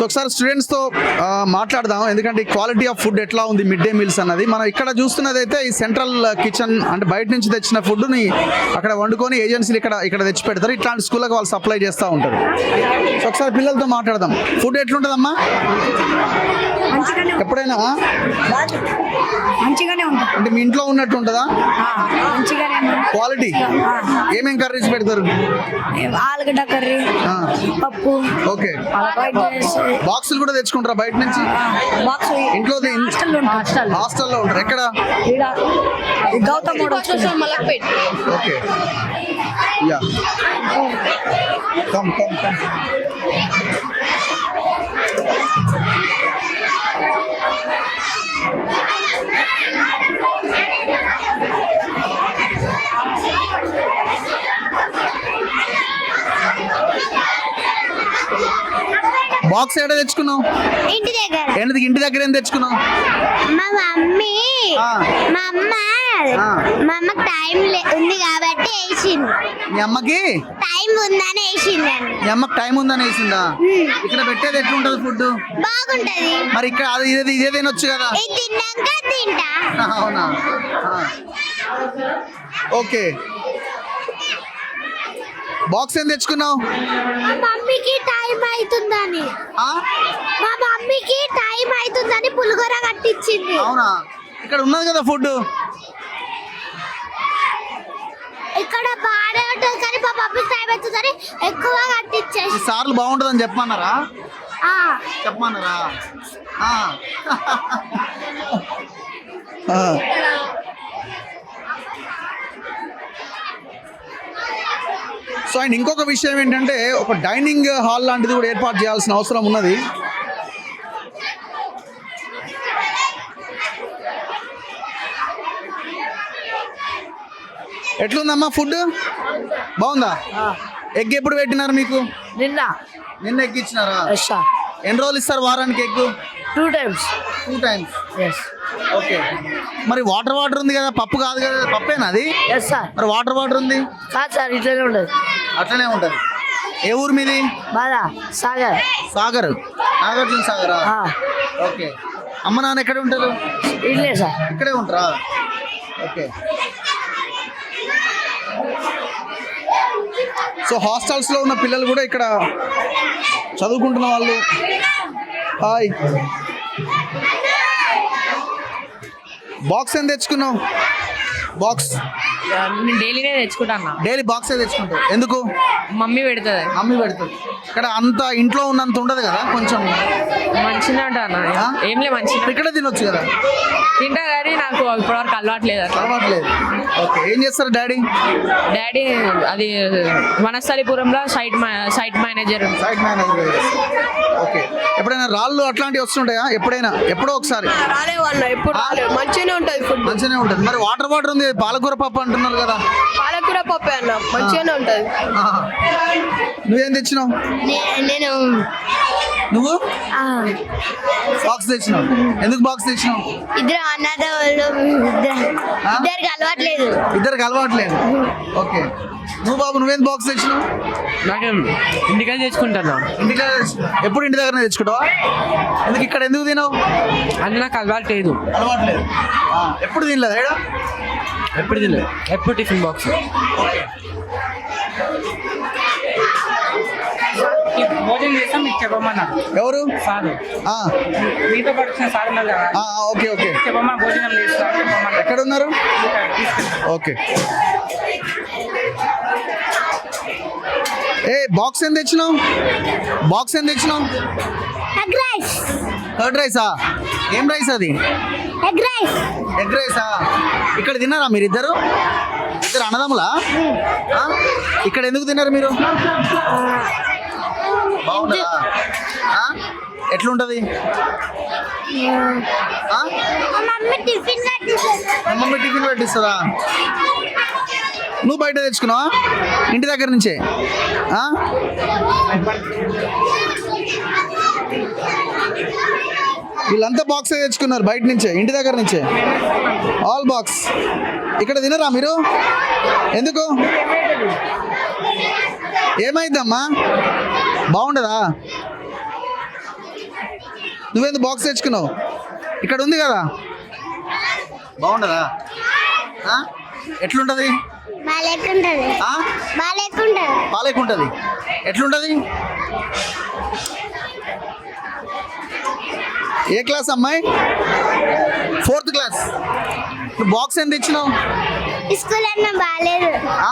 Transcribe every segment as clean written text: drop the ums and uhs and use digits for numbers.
ఒకసారి స్టూడెంట్స్తో మాట్లాడదాం, ఎందుకంటే క్వాలిటీ ఆఫ్ ఫుడ్ ఎట్లా ఉంది మిడ్ డే మీల్స్ అన్నది. మనం ఇక్కడ చూస్తున్నది అయితే ఈ సెంట్రల్ కిచెన్, అంటే బయట నుంచి తెచ్చిన ఫుడ్ని అక్కడ వండుకొని ఏజెన్సీలు ఇక్కడ తెచ్చి పెడతారు. ఇట్లాంటి స్కూళ్ళకి వాళ్ళు సప్లై చేస్తూ ఉంటారు. సో ఒకసారి పిల్లలతో మాట్లాడదాం. ఫుడ్ ఎట్లుంటుందమ్మా? ఎప్పుడైనా మంచిగానే ఉంటుంది. అంటే మీ ఇంట్లో ఉన్నట్టు ఉంటుందా? మంచిగానే క్వాలిటీ ఏమేం కర్రీస్ పెడతారు? ఆలుగడ్డ కర్రీ, పప్పు. ఓకే, బాక్సులు కూడా తెచ్చుకుంటారా బయట నుంచి? బాక్స్ ఇంట్లో హాస్టల్లో ఉంటారు. ఎక్కడ? Gautam Malakpet. Okay, ya, come come come. Box ఎక్కడ తెచ్చుకున్నావు? ఇంటి దగ్గర. ఎందుకు ఇంటి దగ్గర ఏం తెచ్చుకున్నావు? మా అమ్మకి టైం ఉంది కాబట్టి వేసింది. మీ అమ్మకి టైం ఉందని వేసింది. మీ అమ్మకి టైం ఉందని వేసిందా? ఇక్కడ పెట్టేది ఎట్లుంటది ఫుడ్? బాగుంటది. మరి ఇక్కడ ఇదే తినొచ్చు కదా? ఇది తిన్నాక తింటా. అవునా? ఓకే, బాక్స్ ఏం తెచ్చుకున్నావు? మా మమ్మీకి టైం అవుతుందని పులిహోర కట్టించింది. అవునా? ఇక్కడ ఉన్నది కదా ఫుడ్. ఇక్కడ బాగానే ఉంటుంది కానీ మా మమ్మీకి టైం అవుతుందని ఎక్కువ కట్టించేసి. సార్లు బాగుంటుందని చెప్పమన్నారా? చెప్పమన్నారా? సో అండ్ ఇంకొక విషయం ఏంటంటే, ఒక డైనింగ్ హాల్ లాంటిది కూడా ఏర్పాటు చేయాల్సిన అవసరం ఉన్నది. ఎట్లుందమ్మా ఫుడ్? బాగుందా? ఎగ్ ఎప్పుడు పెట్టినారు మీకు? నిన్న ఎగ్ ఇచ్చినారా? ఎన్ని రోజులు ఇస్తారు వారానికి ఎగ్? 2 times. 2 times. ఓకే, మరి వాటర్ ఉంది కదా, పప్పు కాదు కదా? పప్పేనా అది? మరి వాటర్ ఉంది కాదు సార్, ఇట్లనే ఉండదు. అట్లనే ఉంటుంది. ఏ ఊరు మీది? బాగా సాగర్. నాగార్జున సాగరా? ఓకే. అమ్మ నాన్న ఎక్కడ ఉంటారు? ఇల్లే సార్. ఇక్కడే ఉంటారా? ఓకే. సో హాస్టల్స్లో ఉన్న పిల్లలు కూడా ఇక్కడ చదువుకుంటున్న వాళ్ళు. హాయ్, బాక్స్ ఏం తెచ్చుకున్నావు? బాక్స్ నేను డైలీనే తెచ్చుకుంటాను. డైలీ బాక్సే తెచ్చుకుంటావు? ఎందుకు? మమ్మీ పెడుతుంది. మమ్మీ పెడుతుంది. ఇక్కడ అంత ఇంట్లో ఉన్నంత ఉండదు కదా, కొంచెం మంచిగా ఉంటాను. ఏం లేదు, మంచిగా ఇక్కడే తినొచ్చు కదా? తింటా కానీ నాకు ఇప్పటివరకు అలవాట్లేదు. అలవాట్లేదు. ఓకే, ఏం చేస్తారు డాడీ? డాడీ అది వనస్థలిపురంలో site manager. Site manager. Okay. ఎప్పుడైనా రాళ్ళు అట్లాంటివి వస్తుంటాయా? ఎప్పుడో ఒకసారి? మంచిగానే ఉంటుంది ఫుడ్. మంచిగానే ఉంటుంది. మరి వాటర్ ఉంది, పాలకూర పప్పు అంటున్నారు కదా? పాలకూర పప్పు అన్న మంచిగానే ఉంటుంది. నువ్వేం తెచ్చినావు? నువ్వు బాక్స్ తెచ్చినావు. ఎందుకు బాక్స్ తెచ్చినావు? ఇద్దరు ఇద్దరికి అలవాట్లేదు. ఓకే. నువ్వు బాబు, నువ్వేం బాక్స్ తెచ్చినావు? నాకేం ఇంటికాడ తెచ్చుకుంటాను. ఎప్పుడు ఇంటి దగ్గర తెచ్చుకుంటావా? ఇక్కడ ఎందుకు తినావు? అది నాకు అలవాట్లేదు. ఎప్పుడు తినలేదు? ఎప్పుడు తినలేదు. ఎప్పుడు టిఫిన్ బాక్స్. భోజనం చేస్తాం మీకు చెప్పమన్నా. ఎవరు? సార్. మీతో పాటు సార్ ఉన్నారు కదా. ఓకే ఓకే, చెప్పమన్నా. భోజనం చేస్తాం. ఎక్కడ ఉన్నారు? ఓకే. బాక్స్ ఏం తెచ్చినావు? కర్డ్ రైసా? ఏం రైస్ అది? ఎగ్ రైసా? ఇక్కడ తిన్నారా మీరు ఇద్దరు అన్నదమ్ములా? ఇక్కడ ఎందుకు తిన్నారు మీరు? బాగుంటుందా? ఎట్లుంటది? మమ్మీ టిఫిన్ పెట్టిస్తుందా? నువ్వు బయట తెచ్చుకున్నావా? ఇంటి దగ్గర నుంచే? వీళ్ళంతా బాక్సే తెచ్చుకున్నారు బయట నుంచే, ఇంటి దగ్గర నుంచే. All box. ఇక్కడ తినరా మీరు? ఎందుకు? ఏమైందమ్మా? బాగుండదా? నువ్వేందు బాక్స్ తెచ్చుకున్నావు? ఇక్కడ ఉంది కదా, బాగుండదా? ఎట్లుంటది? బాలేకుంటది. ఆ? బాలేకుంటది. పాలేకుంటది. ఎట్లుంటది? ఏ క్లాస్ అమ్మాయి? 4th class. నువ్వు బాక్స్ ఎంత ఇచ్చినావు? స్కూల్ అన్నం బాలేదు. ఆ?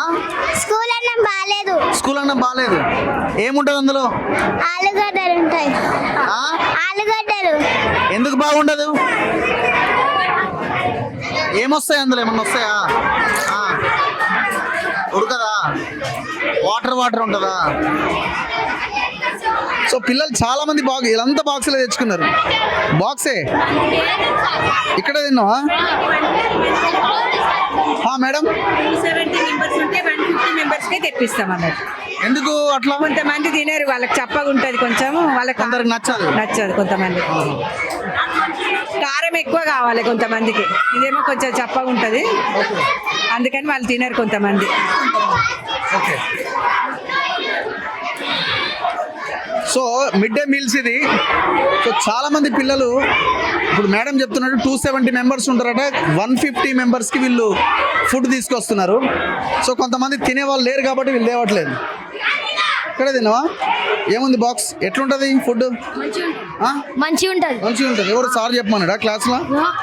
స్కూల్ అన్నం బాలేదు. స్కూల్ అన్నం బాగాలేదు. ఏముంటుంది అందులో? ఆలుగడ్డలు ఉంటాయి. ఆ? ఆలుగడ్డలు. ఎందుకు బాగుండదు? ఏమొస్తాయి అందులో? ఏమన్నా వస్తాయా? ఆ. ఉడకదా? వాటర్ ఉంటుందా? సో పిల్లలు చాలా మంది వీళ్ళంతా బాక్సులే తెచ్చుకున్నారు. బాక్సే ఇక్కడ తిన్నావా? మేడం 270 మెంబర్స్ ఉంటే 150 మెంబర్స్కే తెప్పిస్తాం అన్నట్టు. ఎందుకు అట్లా? కొంతమంది తినరు, వాళ్ళకి చప్పగా ఉంటుంది కొంచెం, వాళ్ళకి కొందరికి నచ్చదు కొంతమంది కారం ఎక్కువ కావాలి కొంతమందికి, ఇదేమో కొంచెం చప్పగా ఉంటుంది, అందుకని వాళ్ళు తినరు కొంతమంది. Okay. So mid day meals ఇది. సో చాలా మంది పిల్లలు ఇప్పుడు మేడం చెప్తున్నట్టు 270 మెంబర్స్ ఉంటారట, 150 మెంబర్స్కి వీళ్ళు ఫుడ్ తీసుకొస్తున్నారు. సో కొంతమంది తినే వాళ్ళు లేరు కాబట్టి వీళ్ళు లేవట్లేదు. ఇక్కడే తిన్నావా? ఏముంది బాక్స్? ఎట్లుంటుంది ఫుడ్? మంచిగా ఉంటుంది. మంచిగా ఉంటుంది. ఎవరు సార్ చెప్పమన్నాడా క్లాస్లో?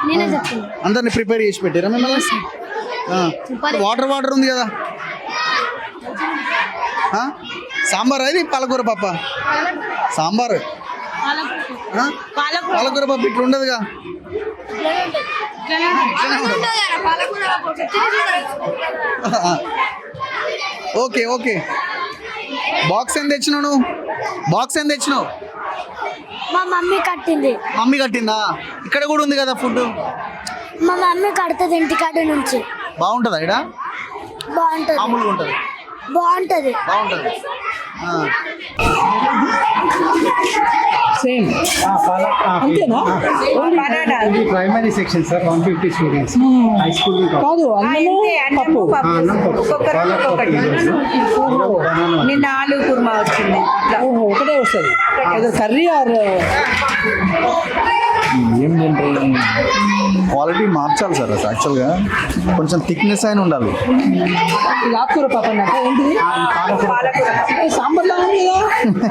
నేనే చెప్తాను. అందరిని ప్రిపేర్ చేసి పెట్టారా మిమ్మల్ని? వాటర్ ఉంది కదా. సాంబార్ అది పాలకూర పప్ప? సాంబార్ పాలకూర పప్పు ఇట్లా ఉండదుగా. Okay okay. బాక్స్ ఎంత తెచ్చినావు నువ్వు? బాక్స్ ఎంత తెచ్చినావు? మా మమ్మీ కట్టింది. మమ్మీ కట్టిందా? ఇక్కడ కూడా ఉంది కదా ఫుడ్. మా మమ్మీ కడుతుంది ఇంటికాడ నుంచి. బాగుంటుందా? ఇక్కడ బాగుంటుంది. మామూలుగా ఉంటుంది. బాగుంటుంది. బాగుంటుంది. సేమ్ అంతేనా? Primary section sir 150 students. High school కాదు, పప్పు నిన్న ఆలు కుర్మా వచ్చింది, ఒకటే వస్తుంది. కర్రీ ఆర్ ఏం తింటే క్వాలిటీ మార్చాలి సార్. యాక్చువల్గా కొంచెం థిక్నెస్ అయిన ఉండాలి. ఆకుకూర పాప అన్నట్టు ఏంటిది? సాంబార్లా ఉంది కదా,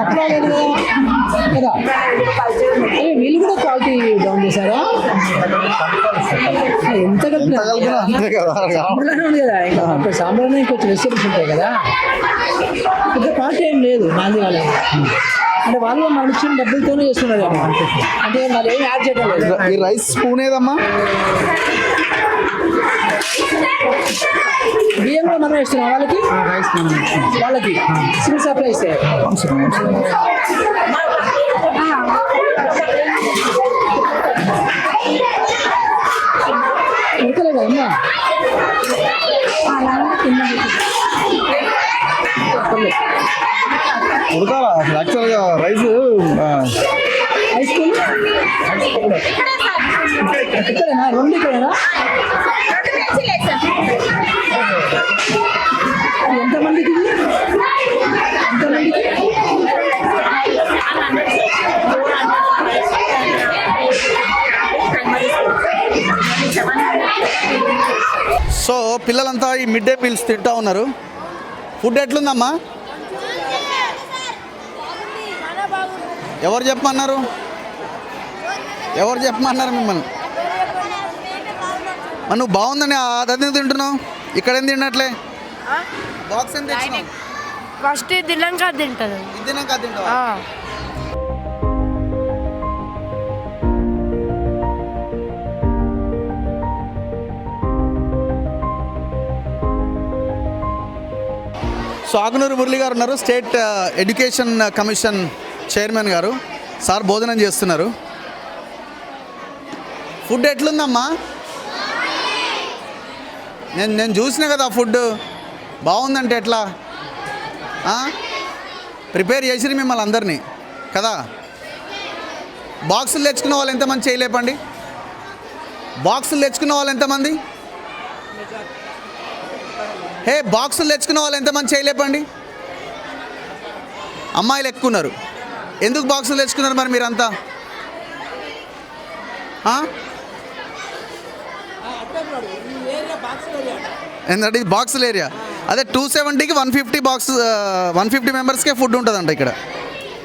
అట్లా లేదు కదా. వీళ్ళు కూడా క్వాలిటీ డౌన్ చేశారా? ఎంత కలిపినా అంతే కదా. సాంబార్లోనే ఉంది కదా. ఇంకా సాంబార్లోనే కొంచెం వెజిటబుల్స్ ఉంటాయి కదా, పెద్ద క్వాలిటీ ఏం లేదు నాది వాళ్ళకి. అంటే వాళ్ళు మన ఇచ్చిన డబ్బులతోనే చేస్తున్నారు అంటే వాళ్ళు ఏం యాడ్ చేయడం లేదు. ఈ రైస్ స్పూన్ ఏదమ్మా? బియ్యం కూడా మనం ఇస్తున్నాం వాళ్ళకి. వాళ్ళకి సివిల్ సప్లై ఇస్తే ఉడకలే కదమ్మా. ఉడకాలా యాక్చువల్గా రైస్? High school ఇక్కడేనా? రెండు ఇక్కడేనా? ఎంతమందికి ఇది? ఎంతమందికి? సో పిల్లలంతా ఈ మిడ్ డే మీల్స్ తింటా ఉన్నారు. ఫుడ్ ఎట్లుందమ్మా? ఎవరు చెప్పమన్నారు? మిమ్మల్ని? నువ్వు బాగుందని అదే తింటున్నావు, ఇక్కడ ఏం తిన్నట్లే? బాక్స్ ఎంత తెచ్చినావు? ఫస్ట్ తిన్నాక తింటుంది. తిన్నాక తింటావా? సో ఆకునూరు మురళి గారు ఉన్నారు, స్టేట్ ఎడ్యుకేషన్ కమిషన్ చైర్మన్ గారు. సార్ భోజనం చేస్తున్నారు. ఫుడ్ ఎట్లుందమ్మా? నేను చూసిన కదా ఫుడ్ బాగుందంటే ఎట్లా? ప్రిపేర్ చేసిరు మిమ్మల్ని అందరినీ కదా. బాక్సులు తెచ్చుకున్న వాళ్ళు ఎంతమంది చేయలేపండి? బాక్సులు తెచ్చుకున్న వాళ్ళు ఎంతమంది? బాక్సులు తెచ్చుకున్న వాళ్ళు ఎంతమంది చేయలేపండి? అమ్మాయిలు ఎక్కున్నారు. ఎందుకు బాక్సులు తెచ్చుకున్నారు మరి మీరంతా? ఏంటంటే ఇది బాక్సుల ఏరియా. అదే 270కి 150 బాక్స్ 150 మెంబర్స్కే ఫుడ్ ఉంటుందంట ఇక్కడ.